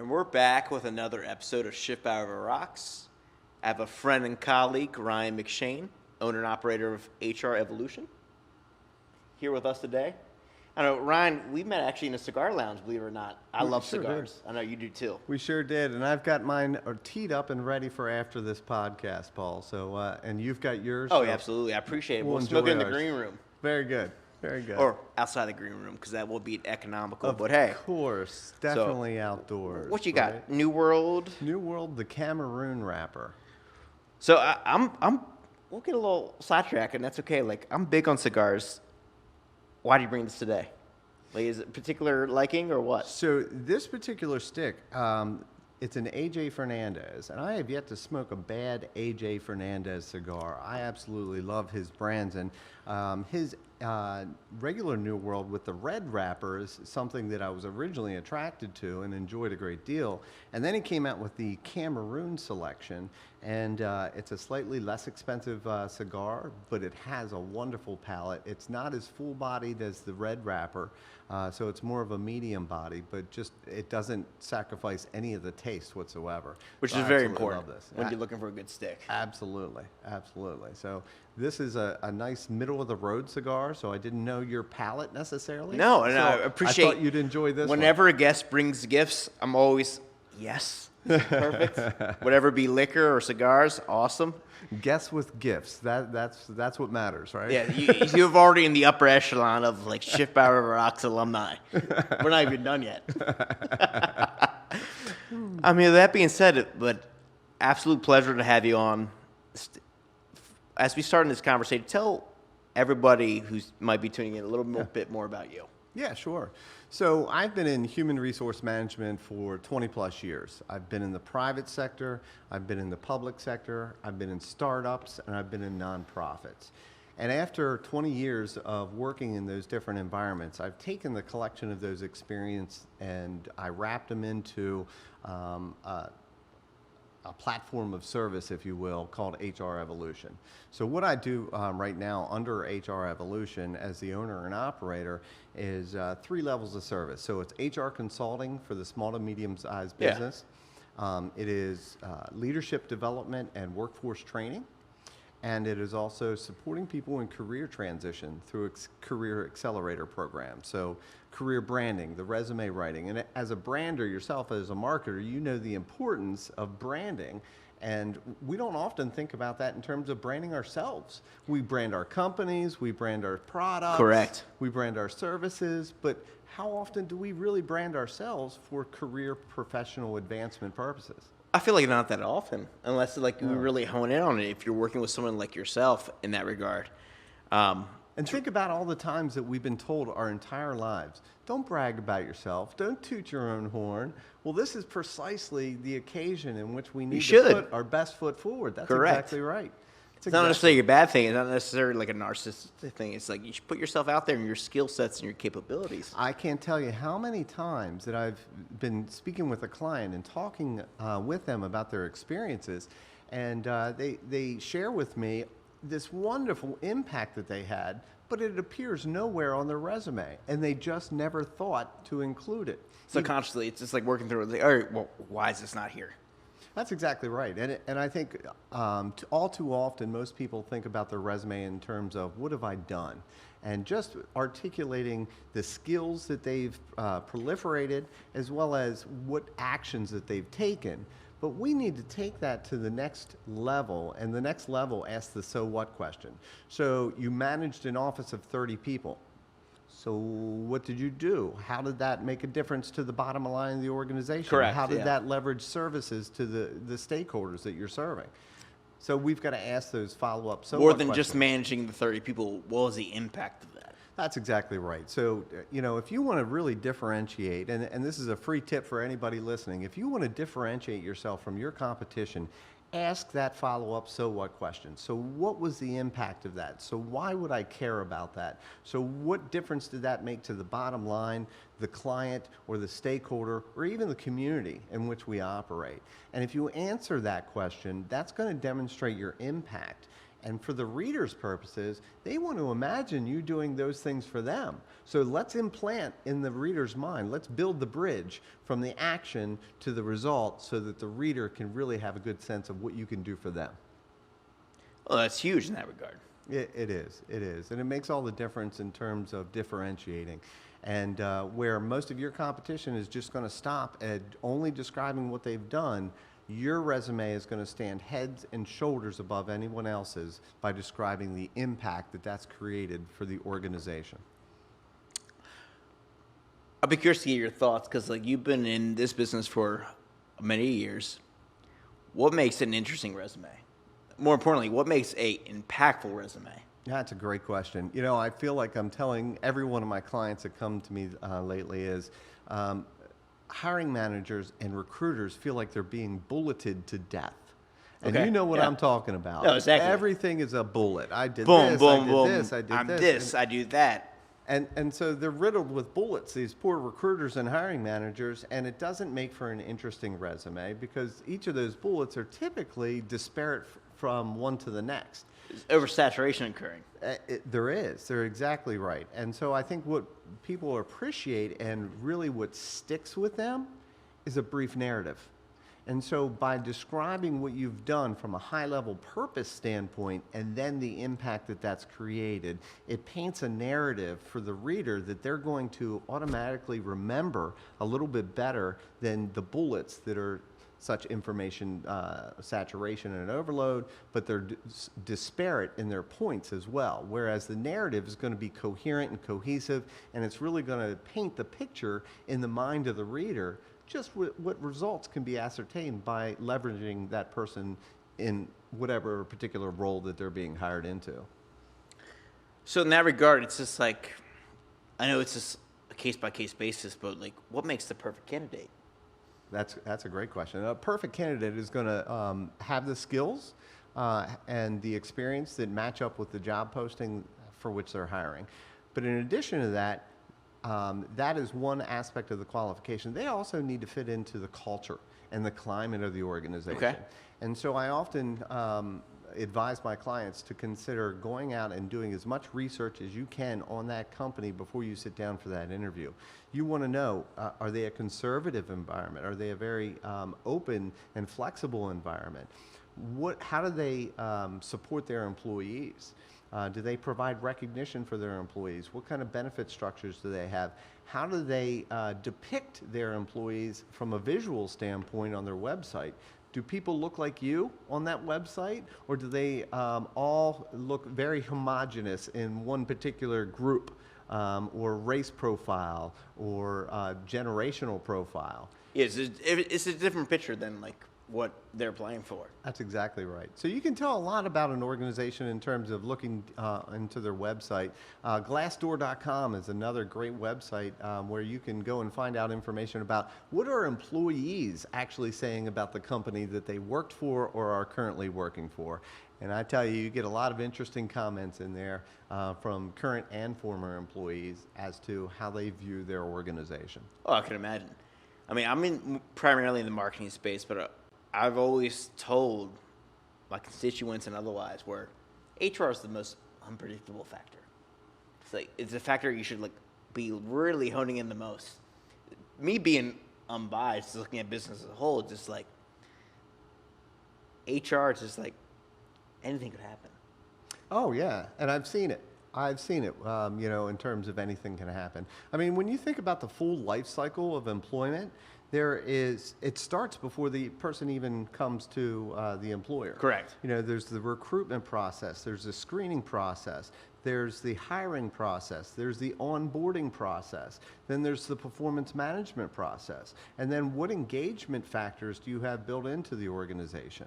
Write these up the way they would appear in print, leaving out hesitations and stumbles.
And we're back with another episode of Schiffbauer Over Rocks. I have a friend and colleague, Ryan McShane, owner and operator of HR Evolution, here with us today. I know, Ryan, we met actually in a cigar lounge, believe it or not. I love cigars. I know you do too. We sure did, and I've got mine teed up and ready for after this podcast, Paul. So, and you've got yours. Oh, so yeah, absolutely. I appreciate it. we'll We'll smoke it in the ours. green room. Very good. Very good. Or outside the green room, because that will be economical. Of but hey, course, definitely outdoors. what you got? right? New World. New World, the Cameroon wrapper. So we'll get a little sidetracked, and that's okay. Like, I'm big on cigars. Why do you bring this today? Like, is it particular liking or what? So this particular stick, it's an A.J. Fernandez, and I have yet to smoke a bad A.J. Fernandez cigar. I absolutely love his brands, and his regular New World with the red wrapper is something that I was originally attracted to and enjoyed a great deal. And then he came out with the Cameroon selection, and it's a slightly less expensive cigar, but it has a wonderful palate. It's not as full-bodied as the red wrapper, so it's more of a medium body, but just it doesn't sacrifice any of the taste whatsoever. Which So is I very absolutely important love this. when you're looking for a good stick. Absolutely, absolutely. So this is a nice middle-of-the-road cigar, so I didn't know your palate necessarily. No, and so I appreciate. I thought you'd enjoy this Whenever a guest brings gifts, I'm always yes, perfect. Whatever be liquor or cigars, awesome. one. Guests with gifts. That's what matters, right? Yeah, you're already in the upper echelon of like Schiffbauer Over Rocks alumni. We're not even done yet. I mean, that being said, but absolute pleasure to have you on. As we start in this conversation, tell everybody who might be tuning in a little bit more about you. Yeah, sure. So I've been in human resource management for 20 plus years. I've been in the private sector, I've been in the public sector, I've been in startups, and I've been in nonprofits. And after 20 years of working in those different environments, I've taken the collection of those experience and I wrapped them into a platform of service, if you will, called HR Evolution. So what I do right now under HR Evolution as the owner and operator is 3 levels of service. So it's HR consulting for the small to medium-sized business. It is leadership development and workforce training. And it is also supporting people in career transition through career accelerator programs. So career branding, the resume writing. And as a brander yourself, as a marketer, you know the importance of branding. And we don't often think about that in terms of branding ourselves. We brand our companies, we brand our products. Correct. We brand our services, but how often do we really brand ourselves for career professional advancement purposes? I feel like not that often, unless like we really hone in on it. If you're working with someone like yourself in that regard, And think about all the times that we've been told our entire lives, don't brag about yourself, don't toot your own horn. Well, this is precisely the occasion in which we need to put our best foot forward. That's exactly right. It's not necessarily a bad thing. It's not necessarily like a narcissistic thing. It's like you should put yourself out there and your skill sets and your capabilities. I can't tell you how many times that I've been speaking with a client and talking with them about their experiences, and they share with me this wonderful impact that they had, but it appears nowhere on their resume, and they just never thought to include it. Subconsciously, it's just like working through it. Like, all right, well, why is this not here? That's exactly right. And I think all too often, most people think about their resume in terms of what have I done? And just articulating the skills that they've proliferated as well as what actions that they've taken. But we need to take that to the next level, and the next level asks the so what question. So you managed an office of 30 people. So what did you do? How did that make a difference to the bottom line of the organization? Correct. How did that leverage services to the stakeholders that you're serving? So we've got to ask those follow-up so More what than questions. just managing the 30 people, what was the impact of that? That's exactly right. So, if you want to really differentiate, and this is a free tip for anybody listening, if you want to differentiate yourself from your competition, ask that follow-up so what question. So what was the impact of that? So why would I care about that? So what difference did that make to the bottom line, the client, or the stakeholder, or even the community in which we operate? And if you answer that question, that's going to demonstrate your impact. And for the reader's purposes, they want to imagine you doing those things for them. So let's implant in the reader's mind, let's build the bridge from the action to the result so that the reader can really have a good sense of what you can do for them. Well, that's huge in that regard. It is. And it makes all the difference in terms of differentiating. And where most of your competition is just going to stop at only describing what they've done, your resume is going to stand heads and shoulders above anyone else's by describing the impact that that's created for the organization. I'll be curious to get your thoughts because, like, you've been in this business for many years. What makes an interesting resume? More importantly, what makes a impactful resume? That's a great question. You know, I feel like I'm telling every one of my clients that come to me lately is hiring managers and recruiters feel like they're being bulleted to death. And Okay, you know what yeah. I'm talking about. No, exactly. Everything is a bullet. I did Boom, this, boom, I did boom. this, I did I'm this. this, I do that. And so they're riddled with bullets, these poor recruiters and hiring managers, and it doesn't make for an interesting resume because each of those bullets are typically disparate from one to the next. Is oversaturation occurring? There is. They're exactly right. And so I think what people appreciate and really what sticks with them is a brief narrative. And so by describing what you've done from a high-level purpose standpoint and then the impact that that's created, it paints a narrative for the reader that they're going to automatically remember a little bit better than the bullets that are such information saturation and overload, but they're disparate in their points as well. Whereas the narrative is going to be coherent and cohesive, and it's really going to paint the picture in the mind of the reader just what results can be ascertained by leveraging that person in whatever particular role that they're being hired into. So in that regard, it's just like, I know it's just a case-by-case basis, but like, what makes the perfect candidate? That's a great question. A perfect candidate is going to have the skills and the experience that match up with the job posting for which they're hiring. But in addition to that, that is one aspect of the qualification. They also need to fit into the culture and the climate of the organization. Okay. And so I often advise my clients to consider going out and doing as much research as you can on that company before you sit down for that interview. You want to know, are they a conservative environment? Are they a very open and flexible environment? How do they support their employees? Do they provide recognition for their employees? What kind of benefit structures do they have? How do they depict their employees from a visual standpoint on their website? Do people look like you on that website, or do they all look very homogeneous in one particular group or race profile or generational profile? Yes, it's a different picture than like what they're applying for. That's exactly right. So you can tell a lot about an organization in terms of looking into their website. Glassdoor.com is another great website where you can go and find out information about what are employees actually saying about the company that they worked for or are currently working for. And I tell you, you get a lot of interesting comments in there from current and former employees as to how they view their organization. Oh, I can imagine. I mean, I'm primarily in the marketing space, but I've always told my constituents and otherwise where HR is the most unpredictable factor. It's a factor you should be really honing in the most. Me being unbiased, looking at business as a whole, just like HR, it's just like anything could happen. Oh yeah, and I've seen it. In terms of anything can happen. I mean, when you think about the full life cycle of employment, it starts before the person even comes to the employer. Correct. There's the recruitment process, there's the screening process, there's the hiring process, there's the onboarding process, then there's the performance management process. And then what engagement factors do you have built into the organization,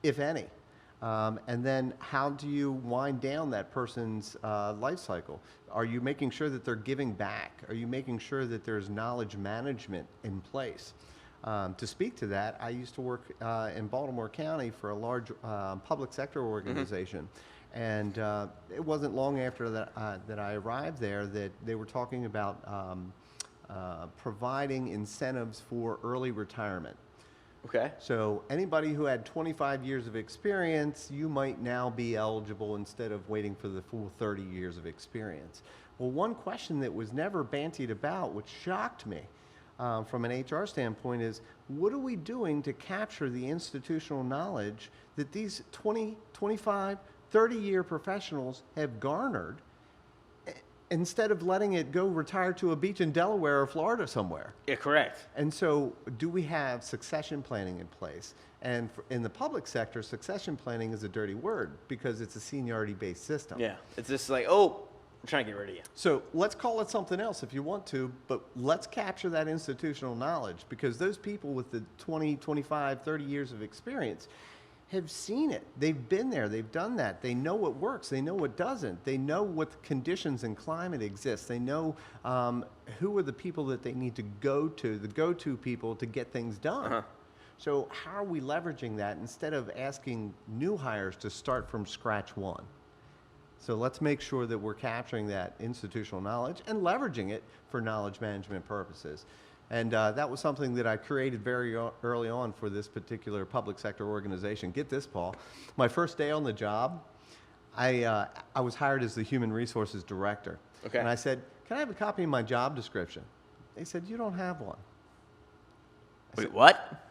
if any? And then how do you wind down that person's life cycle? Are you making sure that they're giving back? Are you making sure that there's knowledge management in place? To speak to that, I used to work in Baltimore County for a large public sector organization. Mm-hmm. And it wasn't long after that I arrived there that they were talking about providing incentives for early retirement. Okay. So anybody who had 25 years of experience, you might now be eligible instead of waiting for the full 30 years of experience. Well, one question that was never bantied about, which shocked me from an HR standpoint, is what are we doing to capture the institutional knowledge that these 20, 25, 30-year professionals have garnered instead of letting it go retire to a beach in Delaware or Florida somewhere? Yeah, correct. And so do we have succession planning in place? And in the public sector, succession planning is a dirty word because it's a seniority-based system. Yeah. It's just like, oh, I'm trying to get rid of you. So let's call it something else if you want to, but let's capture that institutional knowledge because those people with the 20, 25, 30 years of experience have seen it. They've been there. They've done that. They know what works. They know what doesn't. They know what conditions and climate exist. They know who are the people that they need to go to, the go-to people to get things done. Uh-huh. So how are we leveraging that instead of asking new hires to start from scratch one? So let's make sure that we're capturing that institutional knowledge and leveraging it for knowledge management purposes. And that was something that I created very early on for this particular public sector organization. Get this, Paul. My first day on the job, I was hired as the human resources director. Okay. And I said, can I have a copy of my job description? They said, you don't have one. Wait, what?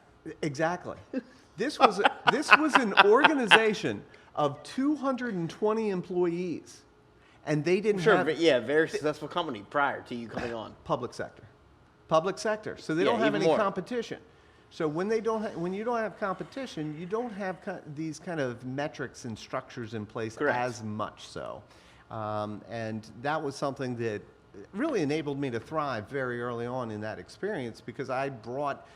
Exactly. This was an organization of 220 employees, and they didn't have Yeah, very successful company prior to you coming on. public sector. Public sector. So they Yeah, don't have even any more. competition. So when you don't have competition, you don't have these kind of metrics and structures in place Correct. as much so. And that was something that really enabled me to thrive very early on in that experience because I brought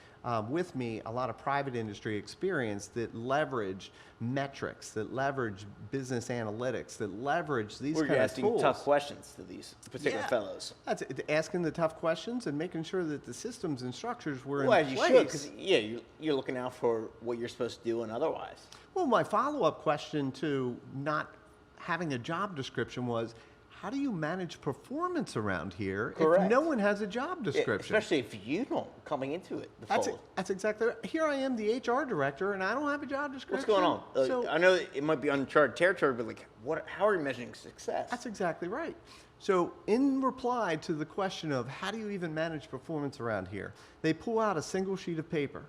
with me a lot of private industry experience that leverage metrics, that leverage business analytics, that leverage these Where kind you're of asking tools. tough questions to these particular Yeah. fellows. That's it, asking the tough questions and making sure that the systems and structures were Well, in you place. should, because you're looking out for what you're supposed to do and otherwise. Well, my follow-up question to not having a job description was, how do you manage performance around here Correct. if no one has a job description? Especially if you don't coming into it. That's exactly right. Here I am, the HR director, and I don't have a job description. What's going on? So I know it might be uncharted territory, but like, how are you measuring success? that's exactly right. So in reply to the question of how do you even manage performance around here, they pull out a single sheet of paper,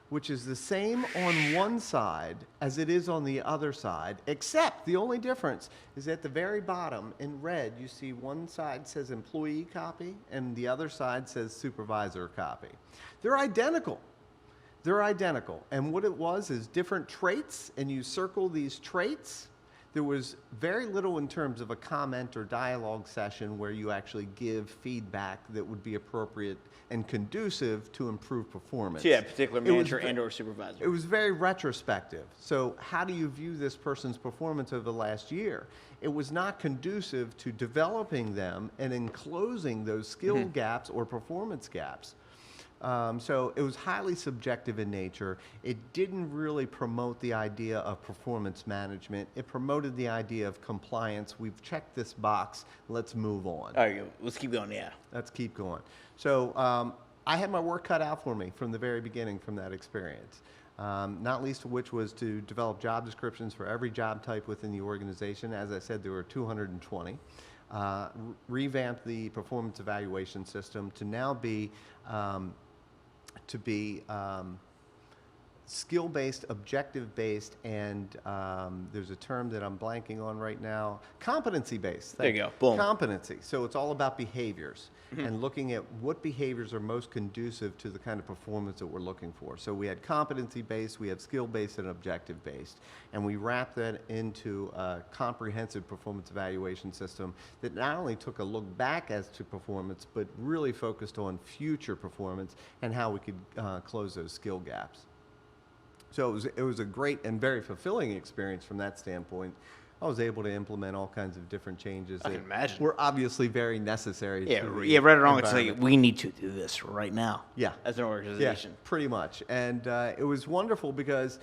which is the same on one side as it is on the other side, except the only difference is at the very bottom in red, you see one side says employee copy and the other side says supervisor copy. They're identical. They're identical. And what it was is different traits, and you circle these traits. There was very little in terms of a comment or dialogue session where you actually give feedback that would be appropriate and conducive to improve performance. To that particular It was manager ve- and or supervisor. It was very retrospective. So how do you view this person's performance over the last year? It was not conducive to developing them and enclosing those skill gaps or performance gaps. So it was highly subjective in nature. It didn't really promote the idea of performance management. It promoted the idea of compliance. We've checked this box. Let's move on. All right, let's keep going. Yeah. Let's keep going. So I had my work cut out for me from the very beginning from that experience. Not least of which was to develop job descriptions for every job type within the organization. As I said, there were 220. Revamp the performance evaluation system to now be skill-based, objective-based, and there's a term that I'm blanking on right now, competency-based. There you go. Boom. Competency. So it's all about behaviors and looking at what behaviors are most conducive to the kind of performance that we're looking for. So we had competency-based, we have skill-based, and objective-based. And we wrapped that into a comprehensive performance evaluation system that not only took a look back as to performance, but really focused on future performance and how we could close those skill gaps. So it was a great and very fulfilling experience from that standpoint. I was able to implement all kinds of different changes I that can imagine. were obviously very necessary. Yeah, to the yeah, right or wrong, it's like, environment. we need to do this right now. Yeah. As an Yeah, organization. pretty much. And it was wonderful because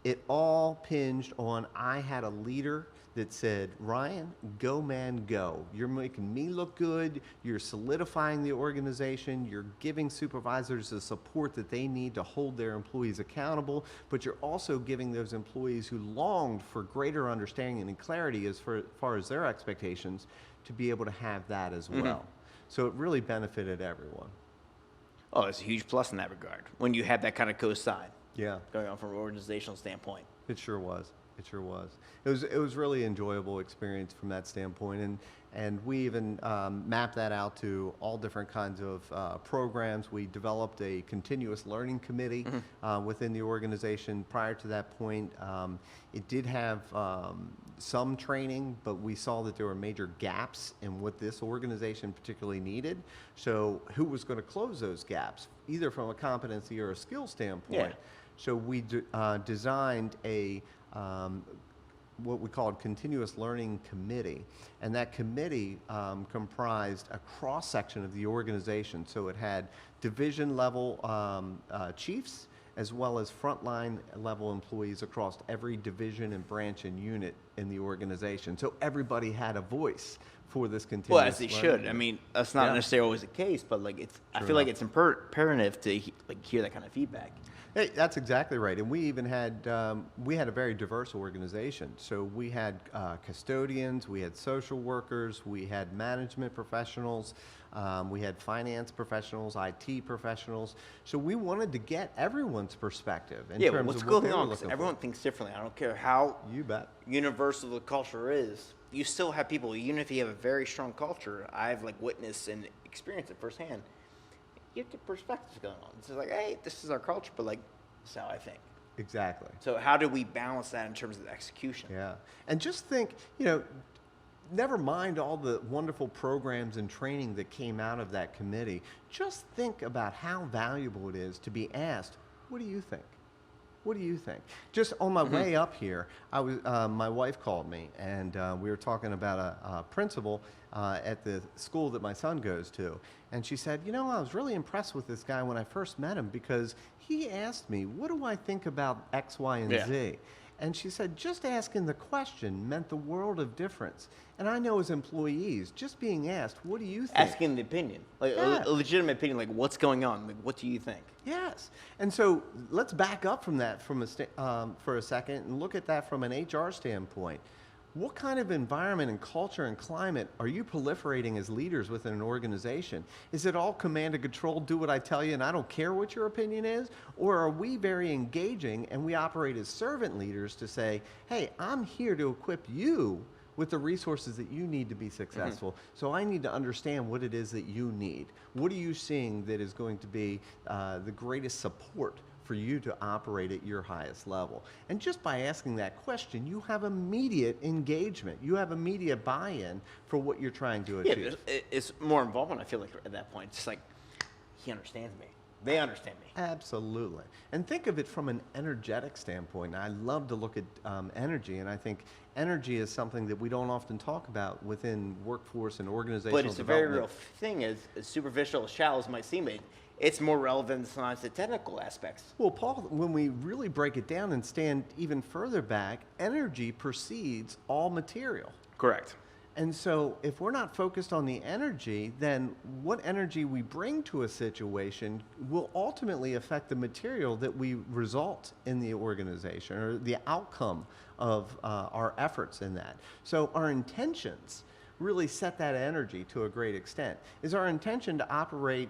it all pinged on I had a leader that said, Ryan, go man, go. You're making me look good. You're solidifying the organization. You're giving supervisors the support that they need to hold their employees accountable, but you're also giving those employees who longed for greater understanding and clarity as far as their expectations to be able to have that as well. So it really benefited everyone. Oh, it's a huge plus in that regard when you have that kind of coincide. Yeah. Going on from an organizational standpoint. It sure was. It sure was. It was really enjoyable experience from that standpoint, and we even mapped that out to all different kinds of programs. We developed a continuous learning committee within the organization. Prior to that point, it did have some training, but we saw that there were major gaps in what this organization particularly needed. So who was going to close those gaps, either from a competency or a skill standpoint? Yeah. So we designed a what we called continuous learning committee, and that committee comprised a cross-section of the organization. So it had division level chiefs as well as frontline level employees across every division and branch and unit in the organization. So everybody had a voice for this continuous Well, as they should. I mean, that's not necessarily always the case, but like I feel like it's imperative to hear that kind of feedback. Hey, that's exactly right. And we even had we had a very diverse organization. So we had custodians, we had social workers, we had management professionals, we had finance professionals, IT professionals. So we wanted to get everyone's perspective in terms what's of what going they were on? 'Cause looking everyone for. thinks differently. I don't care how You bet. universal the culture is. You still have people, even if you have a very strong culture. I've witnessed and experienced it firsthand. You have the perspectives going on. It's just like, hey, this is our culture, but this is how I think. Exactly. So how do we balance that in terms of the execution? Yeah. And just think, never mind all the wonderful programs and training that came out of that committee. Just think about how valuable it is to be asked, what do you think? What do you think? Just on my way up here, my wife called me, and we were talking about a principal at the school that my son goes to. And she said, I was really impressed with this guy when I first met him because he asked me, what do I think about X, Y, and Z? And she said, just asking the question meant the world of difference. And I know as employees, just being asked, what do you think? Asking the opinion, a legitimate opinion, what's going on? What do you think? Yes. And so let's back up from that for a second and look at that from an HR standpoint. What kind of environment and culture and climate are you proliferating as leaders within an organization? Is it all command and control, do what I tell you and I don't care what your opinion is? Or are we very engaging and we operate as servant leaders to say, hey, I'm here to equip you with the resources that you need to be successful. So I need to understand what it is that you need. What are you seeing that is going to be the greatest support for you to operate at your highest level? And just by asking that question, you have immediate engagement. You have immediate buy-in for what you're trying to achieve. Yeah, it's more involvement, I feel like, at that point. It's just like, he understands me. They understand me. Absolutely. And think of it from an energetic standpoint. I love to look at energy, and I think energy is something that we don't often talk about within workforce and organizational But it's a development. very real thing, as superficial, as shallow as it might seem. It's more relevant than sometimes the technical aspects. Well, Paul, when we really break it down and stand even further back, energy precedes all material. Correct. And so if we're not focused on the energy, then what energy we bring to a situation will ultimately affect the material that we result in the organization or the outcome of our efforts in that. So our intentions really set that energy to a great extent. Is our intention to operate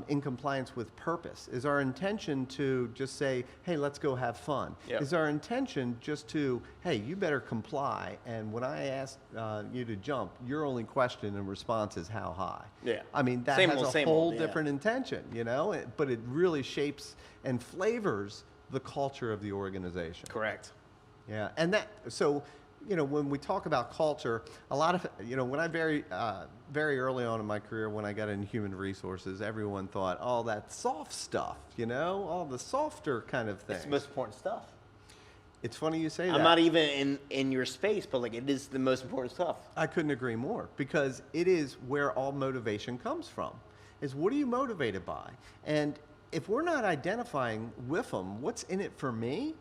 in compliance with purpose? Is our intention to just say, hey, let's go have fun? Yep. Is our intention just to, hey, you better comply, and when I ask you to jump, your only question and response is how high? Yeah. I mean, that Same has old, a same whole old, yeah. different intention, but it really shapes and flavors the culture of the organization. Correct. Yeah, and when we talk about culture, a lot of, when I very early on in my career, when I got into human resources, everyone thought, oh, that soft stuff, all the softer kind of things. It's the most important stuff. It's funny you say that. I'm not even in your space, but it is the most important stuff. I couldn't agree more, because it is where all motivation comes from, is what are you motivated by? And if we're not identifying with them, what's in it for me,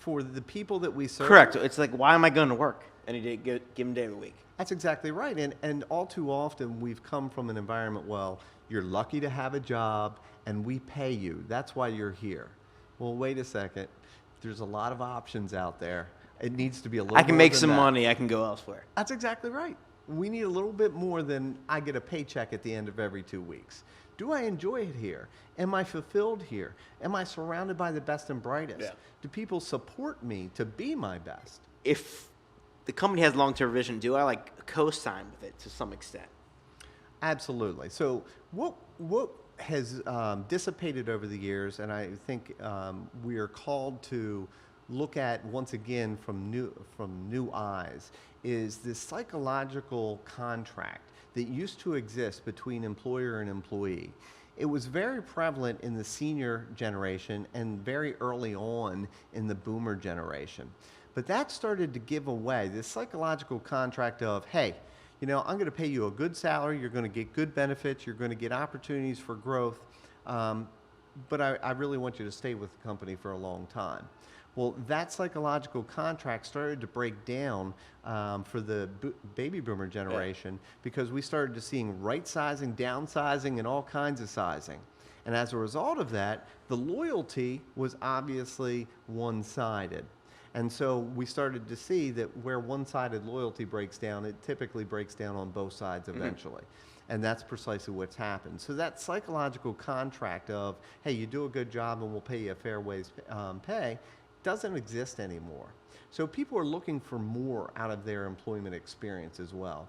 for the people that we serve. Correct. It's like, why am I going to work any day, given day of the week? That's exactly right. And all too often we've come from an environment, well, you're lucky to have a job and we pay you. That's why you're here. Well, wait a second. There's a lot of options out there. It needs to be a little I can more make than some that. money. I can go elsewhere. That's exactly right. We need a little bit more than I get a paycheck at the end of every 2 weeks. Do I enjoy it here? Am I fulfilled here? Am I surrounded by the best and brightest? Yeah. Do people support me to be my best? If the company has long-term vision, do I like co-sign with it to some extent? Absolutely. So what has dissipated over the years, and I think we are called to look at once again from new eyes, is this psychological contract that used to exist between employer and employee. It was very prevalent in the senior generation and very early on in the boomer generation. But that started to give away this psychological contract of, hey, you know, I'm going to pay you a good salary, you're going to get good benefits, you're going to get opportunities for growth, but I really want you to stay with the company for a long time. Well, that psychological contract started to break down for the baby boomer generation because we started to seeing right sizing, downsizing, and all kinds of sizing. And as a result of that, the loyalty was obviously one-sided. And so we started to see that where one-sided loyalty breaks down, it typically breaks down on both sides eventually. And that's precisely what's happened. So that psychological contract of, hey, you do a good job and we'll pay you a fair wage pay, doesn't exist anymore. So people are looking for more out of their employment experience as well.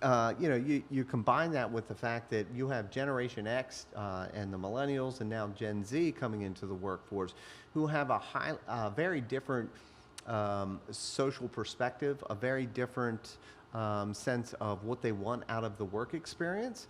You combine that with the fact that you have Generation X and the millennials and now Gen Z coming into the workforce who have a very different social perspective, a very different sense of what they want out of the work experience.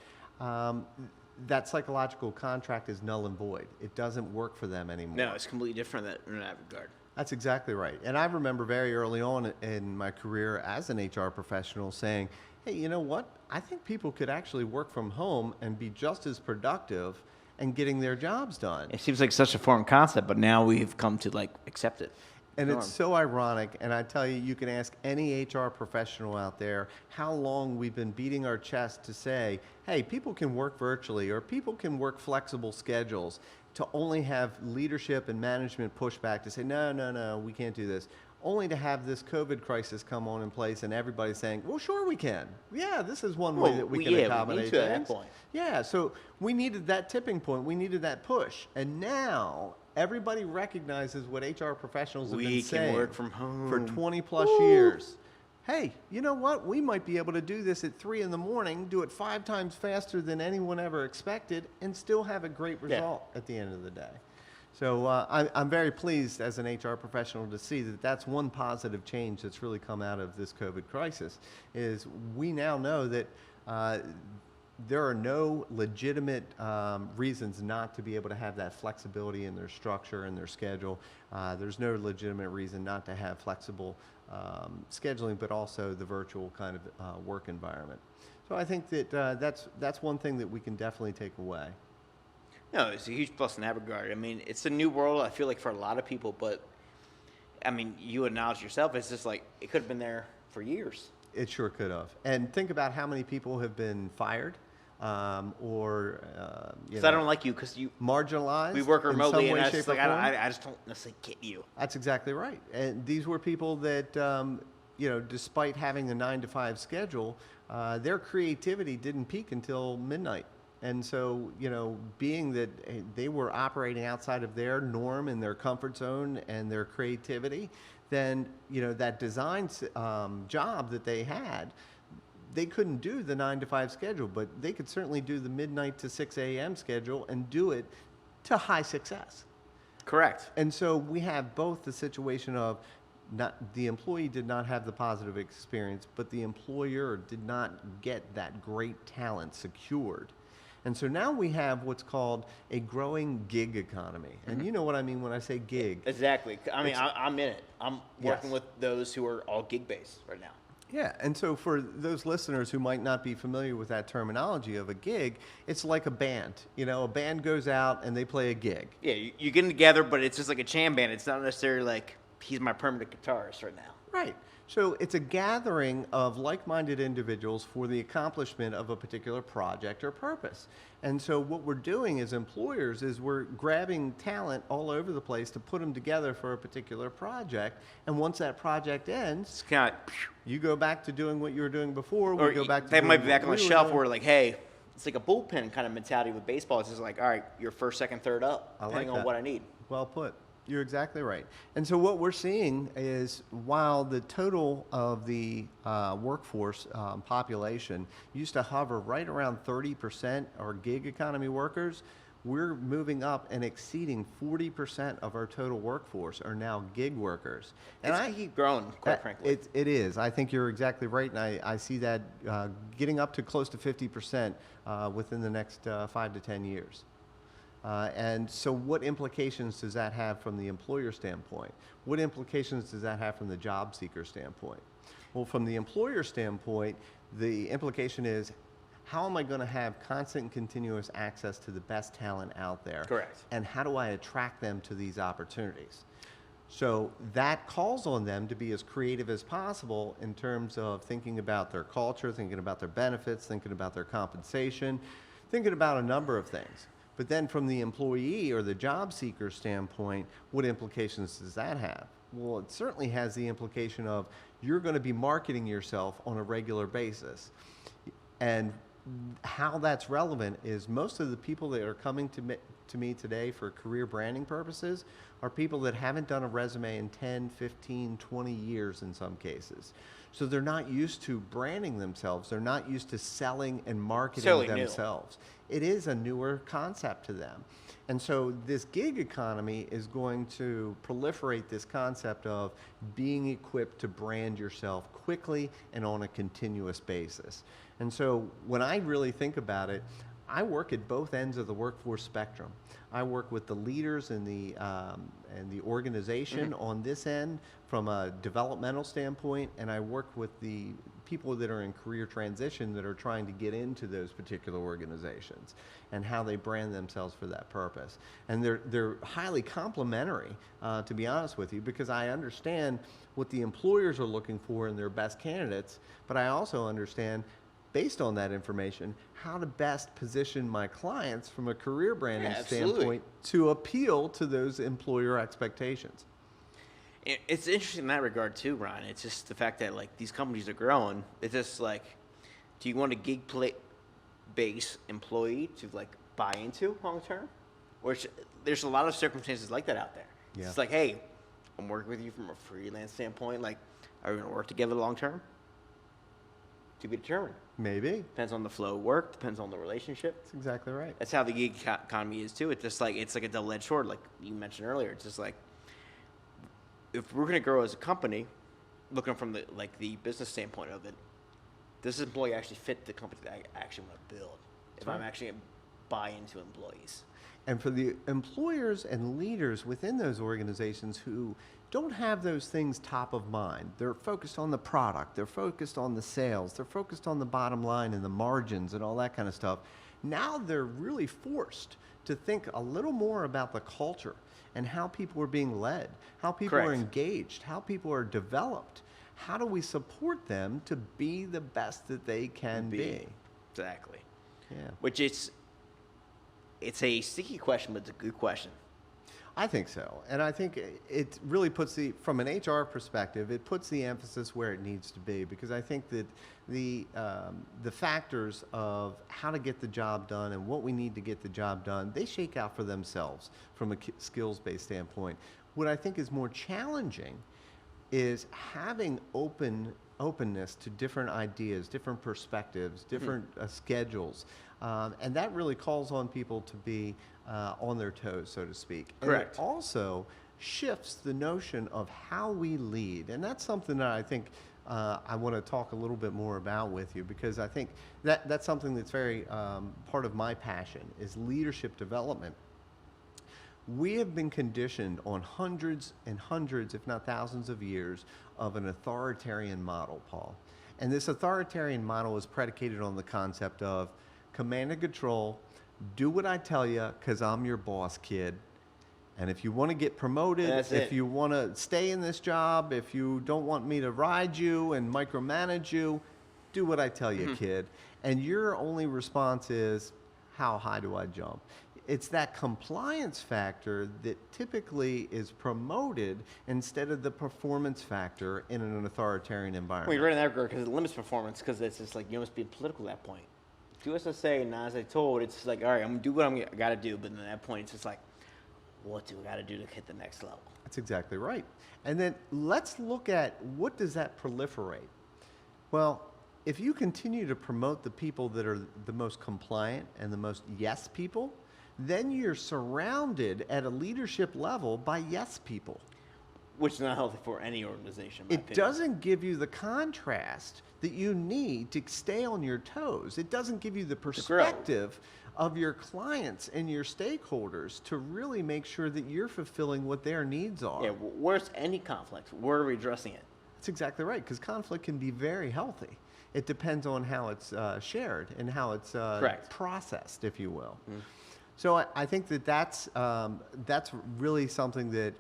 That psychological contract is null and void. It doesn't work for them anymore. No, it's completely different in that regard. That's exactly right. And I remember very early on in my career as an HR professional saying, hey, you know what? I think people could actually work from home and be just as productive and getting their jobs done. It seems like such a foreign concept, but now we've come to like accept it. And it's so ironic, and I tell you, you can ask any HR professional out there how long we've been beating our chest to say, hey, people can work virtually or people can work flexible schedules, to only have leadership and management pushback to say, no, we can't do this, only to have this COVID crisis come on in place and everybody saying, well, sure we can. Yeah, this is one way that we can accommodate we need to things. at that point. Yeah, so we needed that tipping point. We needed that push. And now everybody recognizes what HR professionals have been saying. We can work from home. For 20 plus years. Hey, you know what? We might be able to do this at 3 in the morning, do it 5 times faster than anyone ever expected, and still have a great result at the end of the day. So I'm very pleased as an HR professional to see that that's one positive change that's really come out of this COVID crisis, is we now know that there are no legitimate reasons not to be able to have that flexibility in their structure and their schedule. There's no legitimate reason not to have flexible scheduling, but also the virtual kind of work environment. So I think that that's one thing that we can definitely take away. No, it's a huge plus in that regard. I mean, it's a new world, I feel like, for a lot of people, but, I mean, you acknowledge yourself, it's just like, it could have been there for years. It sure could have. And think about how many people have been fired or, Because I don't like you, because you marginalized. We work remotely, in some way, and I shape, just, like, or form. I just don't necessarily get you. That's exactly right. And these were people that, despite having a 9-to-5 schedule, their creativity didn't peak until midnight. And so, being that they were operating outside of their norm and their comfort zone and their creativity, then, that design job that they had, they couldn't do the 9-to-5 schedule, but they could certainly do the midnight to 6 a.m. schedule and do it to high success. Correct. And so we have both the situation of the employee did not have the positive experience, but the employer did not get that great talent secured. And so now we have what's called a growing gig economy. And you know what I mean when I say gig. Exactly. I mean, I'm in it. I'm working with those who are all gig-based right now. Yeah, and so for those listeners who might not be familiar with that terminology of a gig, it's like a band. A band goes out and they play a gig. Yeah, you're getting together, but it's just like a jam band. It's not necessarily like he's my permanent guitarist right now. Right. So it's a gathering of like-minded individuals for the accomplishment of a particular project or purpose. And so what we're doing as employers is we're grabbing talent all over the place to put them together for a particular project. And once that project ends, It's kind of, you go back to doing what you were doing before. or We go back to they doing might be what back on we the were shelf doing. where like, hey, it's like a bullpen kind of mentality with baseball. It's just like, all right, you're first, second, third up, I like depending on that. what I need. Well put. You're exactly right. And so what we're seeing is while the total of the workforce population used to hover right around 30% are gig economy workers, we're moving up and exceeding 40% of our total workforce are now gig workers. And It's keep growing, quite frankly. It is. I think you're exactly right, and I see that getting up to close to 50% within the next 5 to 10 years. And so what implications does that have from the employer standpoint? What implications does that have from the job seeker standpoint? Well, from the employer standpoint, the implication is, how am I going to have constant and continuous access to the best talent out there? Correct. And how do I attract them to these opportunities? So that calls on them to be as creative as possible in terms of thinking about their culture, thinking about their benefits, thinking about their compensation, thinking about a number of things. But then from the employee or the job seeker standpoint, what implications does that have? Well, it certainly has the implication of you're going to be marketing yourself on a regular basis. And how that's relevant is most of the people that are coming to me today for career branding purposes are people that haven't done a resume in 10, 15, 20 years in some cases. So they're not used to branding themselves. They're not used to selling and marketing Totally new. themselves. It is a newer concept to them. And so this gig economy is going to proliferate this concept of being equipped to brand yourself quickly and on a continuous basis. And so when I really think about it, I work at both ends of the workforce spectrum. I work with the leaders in the organization on this end from a developmental standpoint, and I work with the people that are in career transition that are trying to get into those particular organizations and how they brand themselves for that purpose. And they're highly complementary, to be honest with you, because I understand what the employers are looking for in their best candidates, but I also understand, based on that information, how to best position my clients from a career branding standpoint to appeal to those employer expectations. It's interesting in that regard too, Ron. It's just the fact that like these companies are growing. It's just like, do you want a gig base employee to like buy into long term, or there's a lot of circumstances like that out there. Yeah. It's like, hey, I'm working with you from a freelance standpoint. Like, are we going to work together long term? To be determined. Maybe. Depends on the flow of work. Depends on the relationship. That's exactly right. That's how the gig economy is too. It's just like it's like a double-edged sword, like you mentioned earlier. It's just like, if we're going to grow as a company, looking from the business standpoint of it, does this employee actually fit the company that I actually want to build? If I'm actually going to buy into employees. And for the employers and leaders within those organizations who don't have those things top of mind, they're focused on the product, they're focused on the sales, they're focused on the bottom line and the margins and all that kind of stuff. Now they're really forced to think a little more about the culture and how people are being led, how people are engaged, how people are developed. How do we support them to be the best that they can be? Exactly. Yeah. Which it's a sticky question, but it's a good question. I think so. And I think it really puts from an HR perspective, it puts the emphasis where it needs to be, because I think that the factors of how to get the job done and what we need to get the job done, they shake out for themselves from a skills-based standpoint. What I think is more challenging is having openness to different ideas, different perspectives, different choles. And that really calls on people to be on their toes, so to speak. Correct. And it also shifts the notion of how we lead. And that's something that I think I want to talk a little bit more about with you, because I think that's something that's very part of my passion is leadership development. We have been conditioned on hundreds and hundreds, if not thousands of years of an authoritarian model, Paul. And this authoritarian model is predicated on the concept of command and control, do what I tell you because I'm your boss, kid, And if you want to get promoted, That's if it. you want to stay in this job, if you don't want me to ride you and micromanage you, do what I tell you, kid. And your only response is, how high do I jump? It's that compliance factor that typically is promoted instead of the performance factor in an authoritarian environment. Well, you're right in that regard because it limits performance because it's just like you almost being political at that point. Do as I say, not as I told. It's just like, all right, I'm going to do what I got to do. But then at that point, it's just like, what do I got to do to hit the next level? That's exactly right. And then let's look at what does that proliferate? Well, if you continue to promote the people that are the most compliant and the most yes people, then you're surrounded at a leadership level by yes people. Which is not healthy for any organization, in my It opinion. doesn't give you the contrast that you need to stay on your toes. It doesn't give you the grow. perspective of your clients and your stakeholders to really make sure that you're fulfilling what their needs are. Yeah, where's any conflict? Where are we addressing it? That's exactly right, because conflict can be very healthy. It depends on how it's shared and how it's Correct. processed, if you will. So I think that's really something that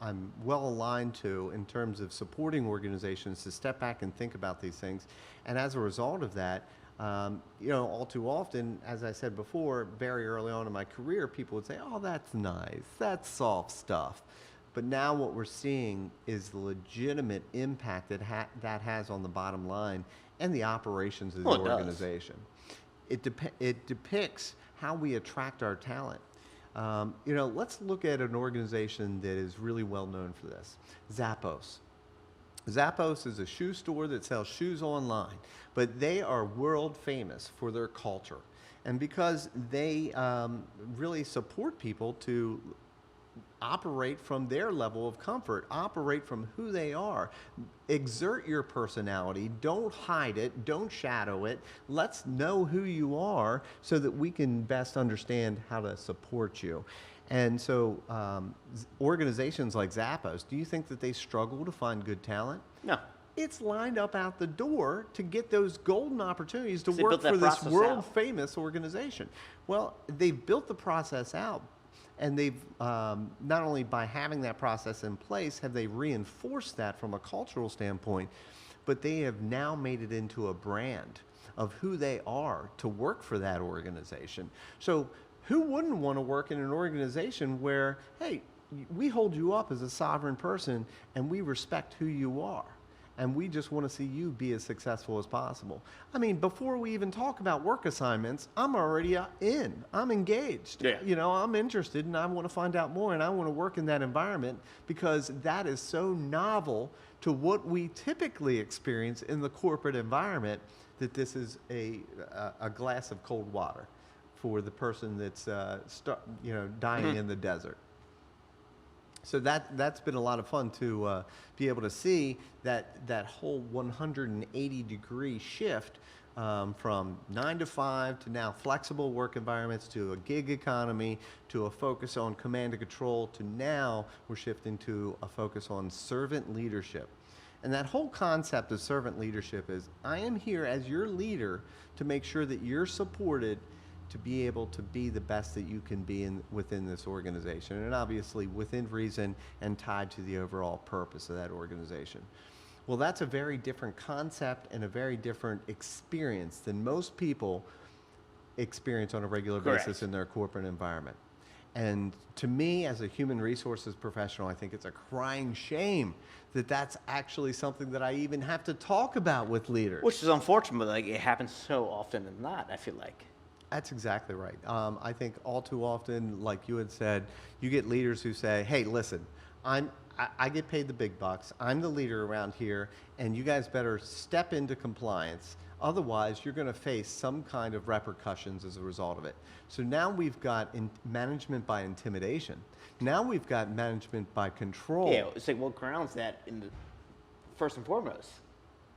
I'm well aligned to in terms of supporting organizations to step back and think about these things. And as a result of that, all too often, as I said before, very early on in my career, people would say, "Oh, that's nice. That's soft stuff." But now what we're seeing is the legitimate impact that has on the bottom line and the operations of the Well, it does. organization. It depicts how we attract our talent. Let's look at an organization that is really well known for this, Zappos. Zappos is a shoe store that sells shoes online, but they are world famous for their culture. And because they really support people to operate from their level of comfort, operate from who they are, exert your personality, don't hide it, don't shadow it. Let's know who you are so that we can best understand how to support you. And so organizations like Zappos, do you think that they struggle to find good talent? No. It's lined up out the door to get those golden opportunities to They work built that for this process world out. famous organization. Well, they've built the process out. And they've, not only by having that process in place, have they reinforced that from a cultural standpoint, but they have now made it into a brand of who they are to work for that organization. So who wouldn't want to work in an organization where, hey, we hold you up as a sovereign person and we respect who you are? And we just want to see you be as successful as possible. I mean, before we even talk about work assignments, I'm already in. I'm engaged. Yeah. I'm interested and I want to find out more and I want to work in that environment because that is so novel to what we typically experience in the corporate environment that this is a glass of cold water for the person that's dying in the desert. So that's been a lot of fun to be able to see that whole 180-degree shift from 9 to 5 to now flexible work environments to a gig economy to a focus on command and control to now we're shifting to a focus on servant leadership. And that whole concept of servant leadership is I am here as your leader to make sure that you're supported to be able to be the best that you can be within this organization, and obviously within reason and tied to the overall purpose of that organization. Well, that's a very different concept and a very different experience than most people experience on a regular Correct. basis in their corporate environment. And to me, as a human resources professional, I think it's a crying shame that that's actually something that I even have to talk about with leaders. Which is unfortunate, but like it happens so often than not, I feel like. That's exactly right. I think all too often, like you had said, you get leaders who say, hey, listen, I get paid the big bucks. I'm the leader around here, and you guys better step into compliance. Otherwise, you're going to face some kind of repercussions as a result of it. So now we've got management by intimidation. Now we've got management by control. Yeah, it's like what grounds that in the first and foremost?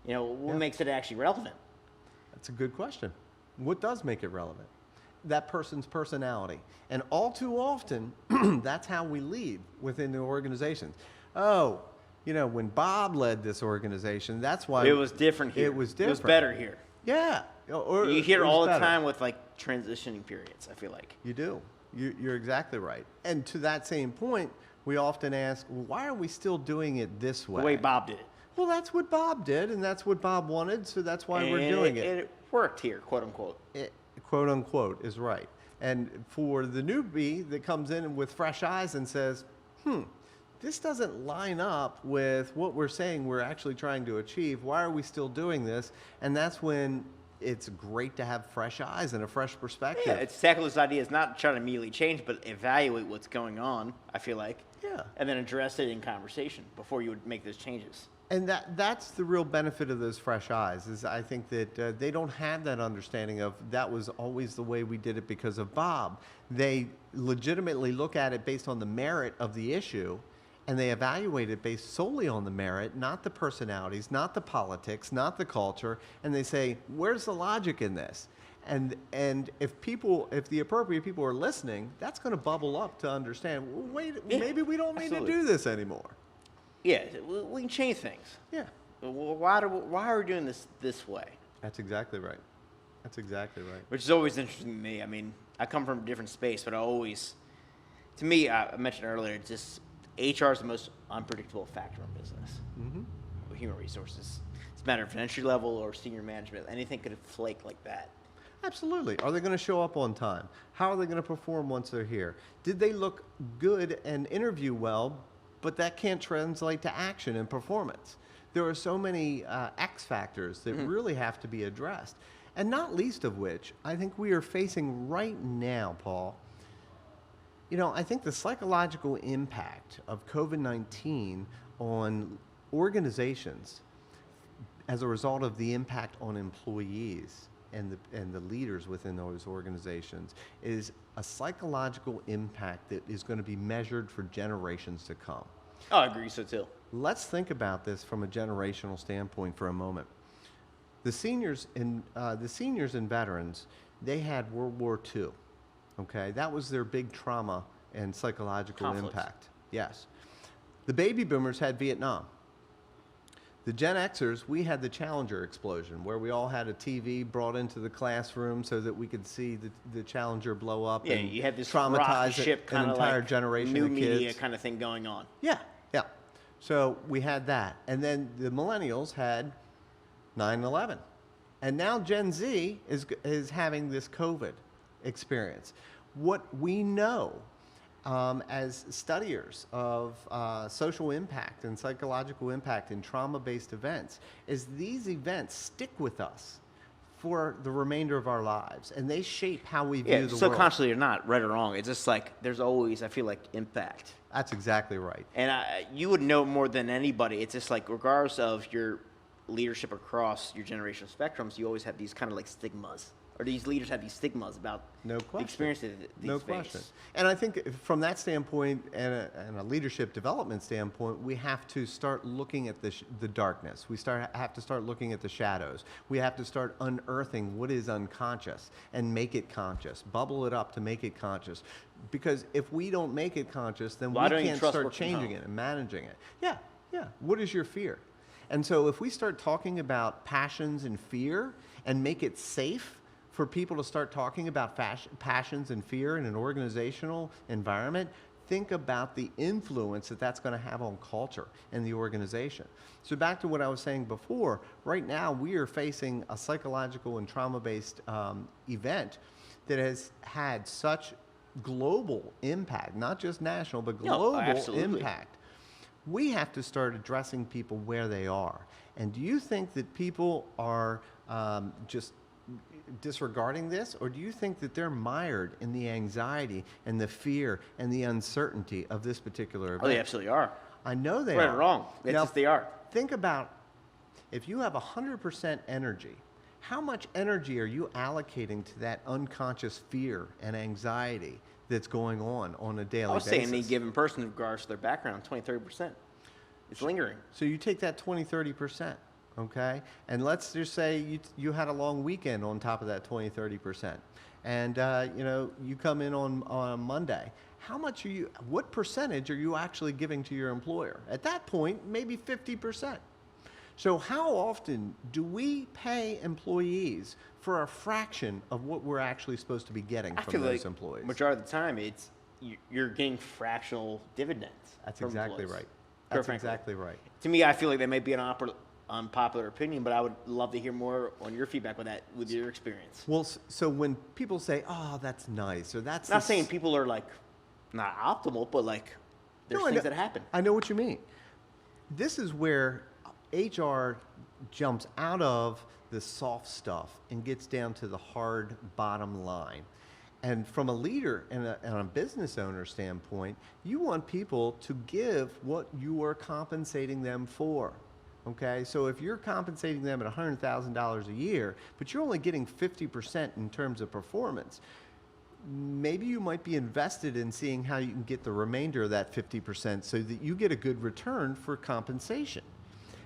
What makes it actually relevant? That's a good question. What does make it relevant? That person's personality. And all too often, that's how we lead within the organizations. Oh, when Bob led this organization, that's why It was different here. It was different. It was better here. Yeah. Or You it hear was all the better. time with like transitioning periods, I feel like. You do. You're exactly right. And to that same point, we often ask, well, why are we still doing it this way? The way Bob did it. Well, that's what Bob did, and that's what Bob wanted, so that's why we're And doing it. it worked here, quote unquote. Quote unquote is right. And for the newbie that comes in with fresh eyes and says, this doesn't line up with what we're saying we're actually trying to achieve. Why are we still doing this? And that's when it's great to have fresh eyes and a fresh perspective. Yeah, it's tackle this idea is not trying to immediately change, but evaluate what's going on, I feel like. Yeah. And then address it in conversation before you would make those changes. And that's the real benefit of those fresh eyes, is I think that they don't have that understanding of that was always the way we did it because of Bob. They legitimately look at it based on the merit of the issue, and they evaluate it based solely on the merit, not the personalities, not the politics, not the culture, and they say, where's the logic in this? And if the appropriate people are listening, that's going to bubble up to understand, well, wait, maybe we don't need to do this anymore. Yeah, we can change things. Yeah. Why are we doing this way? That's exactly right. That's exactly right. Which is always interesting to me. I mean, I come from a different space, but to me, I mentioned earlier, just HR is the most unpredictable factor in business. Mm-hmm. Human resources. It's a matter of entry level or senior management. Anything could flake like that. Absolutely. Are they going to show up on time? How are they going to perform once they're here? Did they look good and interview well, but that can't translate to action and performance? There are so many X factors that really have to be addressed. And not least of which, I think we are facing right now, Paul. You know, I think the psychological impact of COVID-19 on organizations as a result of the impact on employees and the leaders within those organizations is a psychological impact that is going to be measured for generations to come. Oh, I agree so too. Let's think about this from a generational standpoint for a moment. The seniors and veterans, they had World War II. Okay, that was their big trauma and psychological impact. Yes. The baby boomers had Vietnam. The Gen Xers, we had the Challenger explosion, where we all had a TV brought into the classroom so that we could see the Challenger blow up. Yeah, and you had this traumatize ship an entire generation new of kids. media kind of thing going on. Yeah, yeah. So we had that. And then the millennials had 9/11. And now Gen Z is having this COVID experience. What we know as studiers of social impact and psychological impact in trauma-based events is these events stick with us for the remainder of our lives, and they shape how we view the world. Subconsciously or not, right or wrong, it's just like there's always, I feel like, impact. That's exactly right. And you would know more than anybody. It's just like, regardless of your leadership across your generational spectrums, you always have these kind of like stigmas, or these leaders have these stigmas about the experiences that these face. question. And I think from that standpoint and a leadership development standpoint, we have to start looking at the darkness. We have to start looking at the shadows. We have to start unearthing what is unconscious and make it conscious, bubble it up to make it conscious. Because if we don't make it conscious, then we can't start changing it and managing it. Yeah, yeah. What is your fear? And so if we start talking about passions and fear and make it safe for people to start talking about passions and fear in an organizational environment, think about the influence that that's going to have on culture and the organization. So back to what I was saying before, right now we are facing a psychological and trauma-based event that has had such global impact, not just national, but global impact. We have to start addressing people where they are. And do you think that people are just disregarding this, or do you think that they're mired in the anxiety and the fear and the uncertainty of this particular event? Oh, they absolutely are. I know they are. Right or wrong. It's just they are. Think about if you have 100% energy, how much energy are you allocating to that unconscious fear and anxiety that's going on a daily basis? I would say any given person, regardless of their background, 20-30%. It's lingering. So you take that 20-30%. Okay, and let's just say you had a long weekend on top of that 20-30%, and you come in on Monday. What percentage are you actually giving to your employer? At that point, maybe 50%. So how often do we pay employees for a fraction of what we're actually supposed to be getting I from feel those like employees? majority of the time, you're getting fractional dividends. That's from exactly employees. right. That's Frankly. exactly right. To me, I feel like that may be an unpopular opinion, but I would love to hear more on your feedback with that, with your experience. Well, so when people say, "Oh, that's nice," or "That's Not this-" saying people are like not optimal, but like there's No, I things know- that happen. I know what you mean. This is where HR jumps out of the soft stuff and gets down to the hard bottom line. And from a leader and a business owner standpoint, you want people to give what you are compensating them for. Okay, so if you're compensating them at $100,000 a year, but you're only getting 50% in terms of performance, maybe you might be invested in seeing how you can get the remainder of that 50% so that you get a good return for compensation.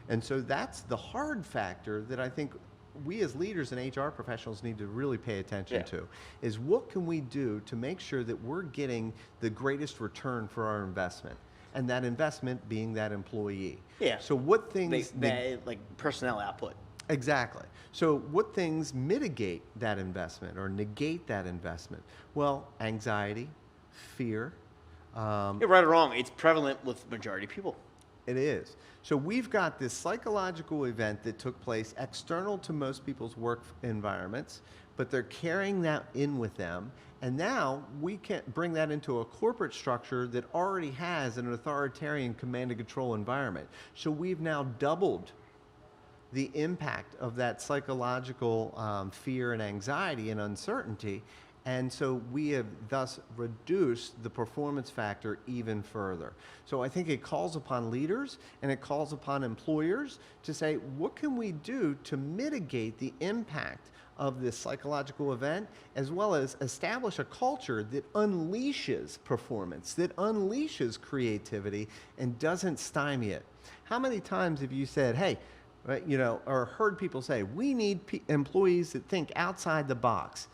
And so that's the hard factor that I think we as leaders and HR professionals need to really pay attention to, is what can we do to make sure that we're getting the greatest return for our investment, and that investment being that employee. Yeah. So what things... like personnel output. Exactly. So what things mitigate that investment or negate that investment? Well, anxiety, fear. Yeah, right or wrong, it's prevalent with majority of people. It is. So we've got this psychological event that took place external to most people's work environments, but they're carrying that in with them. And now we can bring that into a corporate structure that already has an authoritarian command and control environment. So we've now doubled the impact of that psychological fear and anxiety and uncertainty. And so we have thus reduced the performance factor even further. So I think it calls upon leaders and it calls upon employers to say, what can we do to mitigate the impact of this psychological event, as well as establish a culture that unleashes performance, that unleashes creativity and doesn't stymie it? How many times have you said, hey, right, or heard people say, we need employees that think outside the box,